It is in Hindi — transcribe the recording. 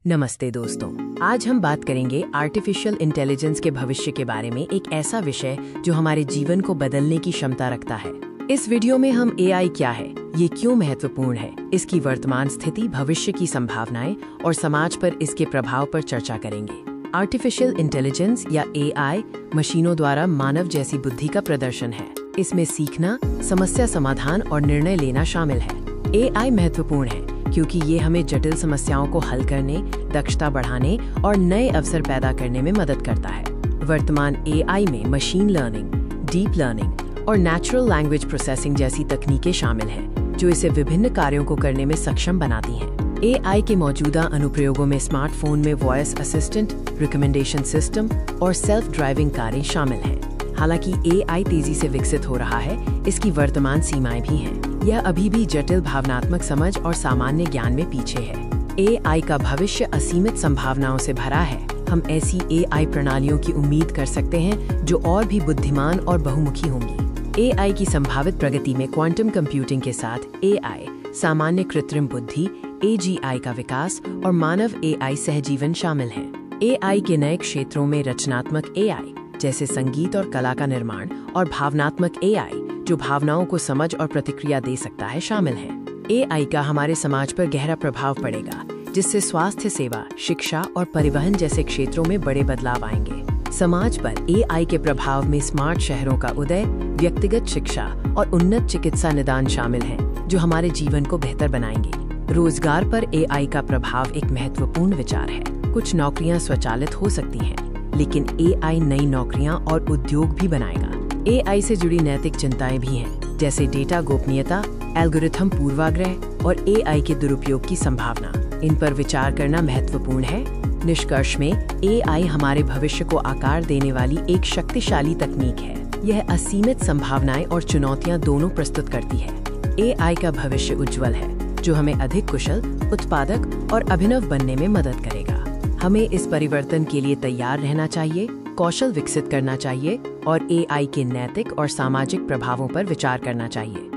नमस्ते दोस्तों, आज हम बात करेंगे आर्टिफिशियल इंटेलिजेंस के भविष्य के बारे में, एक ऐसा विषय जो हमारे जीवन को बदलने की क्षमता रखता है। इस वीडियो में हम एआई क्या है, ये क्यों महत्वपूर्ण है, इसकी वर्तमान स्थिति, भविष्य की संभावनाएं और समाज पर इसके प्रभाव पर चर्चा करेंगे। आर्टिफिशियल इंटेलिजेंस या एआई मशीनों द्वारा मानव जैसी बुद्धि का प्रदर्शन है। इसमें सीखना, समस्या समाधान और निर्णय लेना शामिल है। एआई महत्वपूर्ण है क्योंकि ये हमें जटिल समस्याओं को हल करने, दक्षता बढ़ाने और नए अवसर पैदा करने में मदद करता है। वर्तमान एआई में मशीन लर्निंग, डीप लर्निंग और नेचुरल लैंग्वेज प्रोसेसिंग जैसी तकनीकें शामिल हैं, जो इसे विभिन्न कार्यों को करने में सक्षम बनाती हैं। एआई के मौजूदा अनुप्रयोगों में स्मार्टफोन में वॉइस असिस्टेंट, रिकमेंडेशन सिस्टम और सेल्फ ड्राइविंग कारें शामिल हैं। हालांकि एआई तेजी से विकसित हो रहा है, इसकी वर्तमान सीमाएं भी हैं। यह अभी भी जटिल भावनात्मक समझ और सामान्य ज्ञान में पीछे है। एआई का भविष्य असीमित संभावनाओं से भरा है। हम ऐसी एआई प्रणालियों की उम्मीद कर सकते हैं जो और भी बुद्धिमान और बहुमुखी होंगी। एआई की संभावित प्रगति में क्वांटम कंप्यूटिंग के साथ एआई, सामान्य कृत्रिम बुद्धि एजीआई का विकास और मानव एआई सहजीवन शामिल हैं। एआई के नए क्षेत्रों में रचनात्मक एआई जैसे संगीत और कला का निर्माण और भावनात्मक एआई जो भावनाओं को समझ और प्रतिक्रिया दे सकता है शामिल है। एआई का हमारे समाज पर गहरा प्रभाव पड़ेगा, जिससे स्वास्थ्य सेवा, शिक्षा और परिवहन जैसे क्षेत्रों में बड़े बदलाव आएंगे। समाज पर एआई के प्रभाव में स्मार्ट शहरों का उदय, व्यक्तिगत शिक्षा और उन्नत चिकित्सा निदान शामिल हैं, जो हमारे जीवन को बेहतर बनाएंगे। रोजगार पर एआई का प्रभाव एक महत्वपूर्ण विचार है। कुछ नौकरियां स्वचालित हो सकती हैं, लेकिन एआई नई नौकरियां और उद्योग भी बनाएगा। एआई से जुड़ी नैतिक चिंताएं भी हैं, जैसे डेटा गोपनीयता, एल्गोरिथम पूर्वाग्रह और एआई के दुरुपयोग की संभावना। इन पर विचार करना महत्वपूर्ण है। निष्कर्ष में, एआई हमारे भविष्य को आकार देने वाली एक शक्तिशाली तकनीक है। यह असीमित संभावनाएं और चुनौतियां दोनों प्रस्तुत करती है। एआई का भविष्य उज्जवल है, जो हमें अधिक कुशल, उत्पादक और अभिनव बनने में मदद करेगा। हमें इस परिवर्तन के लिए तैयार रहना चाहिए, कौशल विकसित करना चाहिए और एआई के नैतिक और सामाजिक प्रभावों पर विचार करना चाहिए।